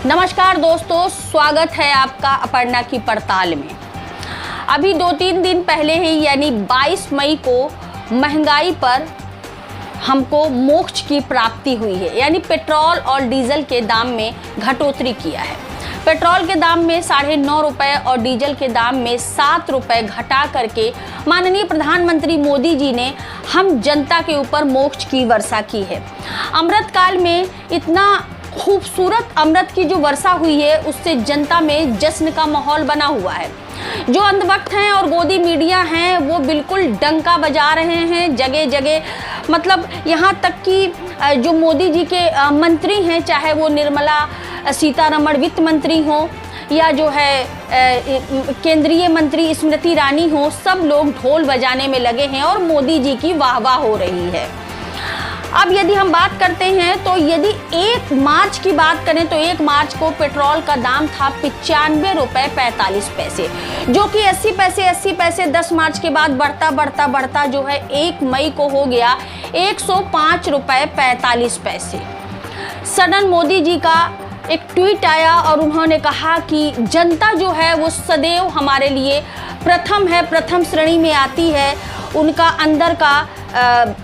नमस्कार दोस्तों, स्वागत है आपका अपर्णा की पड़ताल में। अभी 2-3 दिन पहले ही यानी 22 मई को महंगाई पर हमको मोक्ष की प्राप्ति हुई है, यानी पेट्रोल और डीजल के दाम में घटोतरी किया है। पेट्रोल के दाम में 9.5 रुपये और डीजल के दाम में 7 रुपये घटा करके माननीय प्रधानमंत्री मोदी जी ने हम जनता के ऊपर मोक्ष की वर्षा की है। अमृत काल में इतना खूबसूरत अमृत की जो वर्षा हुई है, उससे जनता में जश्न का माहौल बना हुआ है। जो अंधभक्त हैं और गोदी मीडिया हैं वो बिल्कुल डंका बजा रहे हैं जगह जगह। मतलब यहाँ तक कि जो मोदी जी के मंत्री हैं, चाहे वो निर्मला सीतारमण वित्त मंत्री हो या जो है केंद्रीय मंत्री स्मृति ईरानी हो, सब लोग ढोल बजाने में लगे हैं और मोदी जी की वाहवाह हो रही है। अब यदि हम बात करते हैं तो यदि 1 मार्च की बात करें तो 1 मार्च को पेट्रोल का दाम था 95 रुपये 45 पैसे, जो कि 80 पैसे 10 मार्च के बाद बढ़ता जो है 1 मई को हो गया 105 रुपये 45 पैसे। सडन मोदी जी का एक ट्वीट आया और उन्होंने कहा कि जनता जो है वो सदैव हमारे लिए प्रथम है, प्रथम श्रेणी में आती है। उनका अंदर का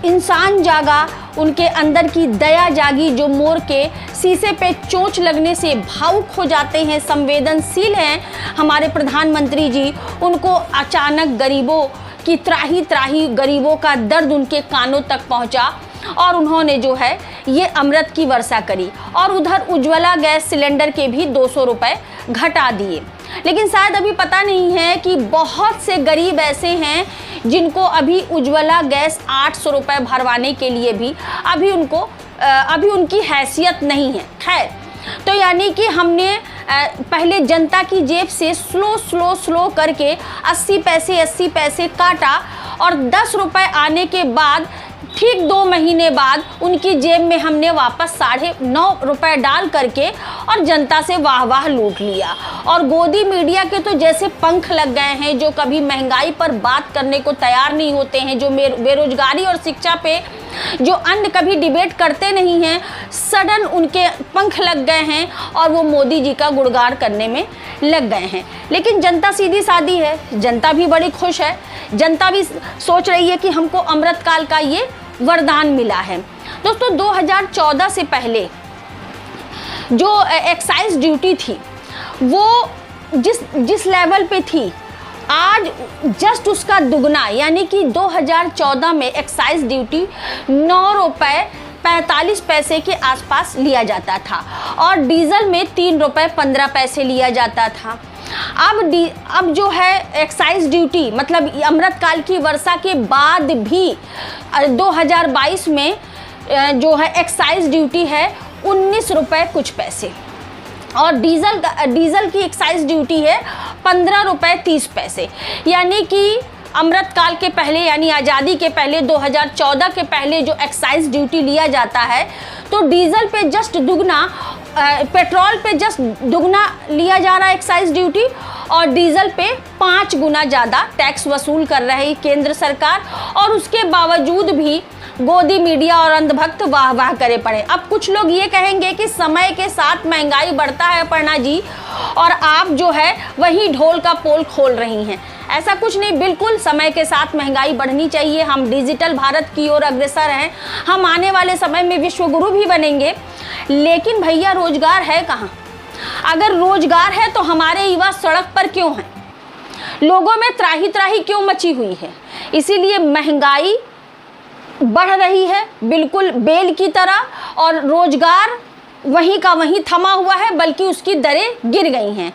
इंसान जागा, उनके अंदर की दया जागी, जो मोर के शीशे पे चोंच लगने से भावुक हो जाते हैं, संवेदनशील हैं हमारे प्रधानमंत्री जी। उनको अचानक गरीबों की त्राही गरीबों का दर्द उनके कानों तक पहुंचा और उन्होंने जो है ये अमृत की वर्षा करी और उधर उज्ज्वला गैस सिलेंडर के भी 200 रुपये घटा दिए। लेकिन शायद अभी पता नहीं है कि बहुत से गरीब ऐसे हैं जिनको अभी उज्ज्वला गैस 800 रुपये भरवाने के लिए भी अभी उनकी हैसियत नहीं है। खैर, तो यानी कि हमने पहले जनता की जेब से स्लो करके 80 पैसे काटा और 10 रुपये आने के बाद ठीक 2 महीने बाद उनकी जेब में हमने वापस 9.5 रुपये डाल करके और जनता से वाह लूट लिया। और गोदी मीडिया के तो जैसे पंख लग गए हैं, जो कभी महंगाई पर बात करने को तैयार नहीं होते हैं, जो बेरोजगारी और शिक्षा पे जो अन्य कभी डिबेट करते नहीं हैं, सडन उनके पंख लग गए हैं और वो मोदी जी का गुणगान करने में लग गए हैं। लेकिन जनता सीधी सादी है, जनता भी बड़ी खुश है। जनता भी सोच रही है कि हमको अमृत काल का ये वरदान मिला है। दोस्तों, 2014 से पहले जो एक्साइज ड्यूटी थी वो जिस लेवल पे थी, आज जस्ट उसका दुगना, यानी कि 2014 में एक्साइज ड्यूटी 9 रुपये 45 पैसे के आसपास लिया जाता था और डीजल में 3 रुपये 15 पैसे लिया जाता था। अब जो है एक्साइज ड्यूटी, मतलब अमृत काल की वर्षा के बाद भी 2022 में जो है एक्साइज ड्यूटी है 19 रुपये कुछ पैसे और डीजल की एक्साइज ड्यूटी है 15 रुपये 30 पैसे। यानी कि अमृत काल के पहले, यानी आज़ादी के पहले 2014 के पहले जो एक्साइज ड्यूटी लिया जाता है, तो डीजल पे जस्ट दुगना, पेट्रोल पे जस्ट दुगना लिया जा रहा है एक्साइज ड्यूटी और डीजल पे 5 गुना ज़्यादा टैक्स वसूल कर रही केंद्र सरकार। और उसके बावजूद भी गोदी मीडिया और अंधभक्त वाह करे पड़े। अब कुछ लोग ये कहेंगे कि समय के साथ महंगाई बढ़ता है अपर्णा जी, और आप जो है वही ढोल का पोल खोल रही हैं। ऐसा कुछ नहीं, बिल्कुल समय के साथ महंगाई बढ़नी चाहिए। हम डिजिटल भारत की ओर अग्रसर हैं, हम आने वाले समय में विश्वगुरु भी बनेंगे। लेकिन भैया, रोजगार है कहाँ? अगर रोजगार है तो हमारे युवा सड़क पर क्यों हैं? लोगों में त्राही क्यों मची हुई है? इसीलिए महंगाई बढ़ रही है बिल्कुल बेल की तरह और रोजगार वहीं का वहीं थमा हुआ है, बल्कि उसकी दरें गिर गई हैं।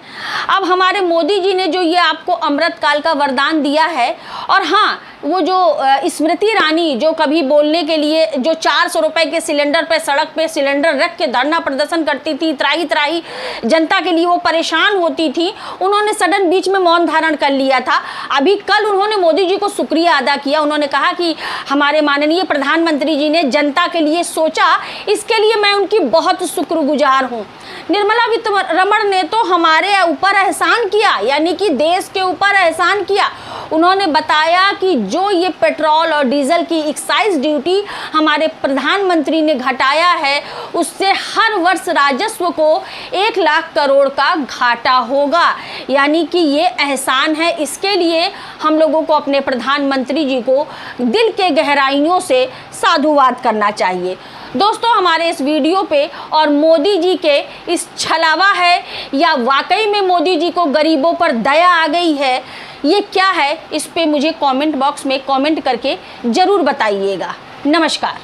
अब हमारे मोदी जी ने जो ये आपको अमृत काल का वरदान दिया है, और हाँ, वो जो स्मृति ईरानी जो कभी बोलने के लिए जो 400 रुपये के सिलेंडर पे सड़क पे सिलेंडर रख के धरना प्रदर्शन करती थी, त्राही जनता के लिए वो परेशान होती थी, उन्होंने सडन बीच में मौन धारण कर लिया था। अभी कल उन्होंने मोदी जी को शुक्रिया अदा किया। उन्होंने कहा कि हमारे माननीय प्रधानमंत्री जी ने जनता के लिए सोचा, इसके लिए मैं उनकी बहुत शुक्रगुजार हूँ। निर्मला सीतारमण ने तो हमारे ऊपर एहसान किया, यानी कि देश के ऊपर एहसान किया। उन्होंने बताया कि जो ये पेट्रोल और डीजल की एक्साइज ड्यूटी हमारे प्रधानमंत्री ने घटाया है, उससे हर वर्ष राजस्व को 1 लाख करोड़ का घाटा होगा। यानी कि ये एहसान है। इसके लिए हम लोगों को अपने प्रधानमंत्री जी को दिल के गहराइयों से साधुवाद करना चाहिए। दोस्तों, हमारे इस वीडियो पे और मोदी जी के इस छलावा है या वाकई में मोदी जी को गरीबों पर दया आ गई है, ये क्या है, इस पे मुझे कमेंट बॉक्स में कमेंट करके ज़रूर बताइएगा। नमस्कार।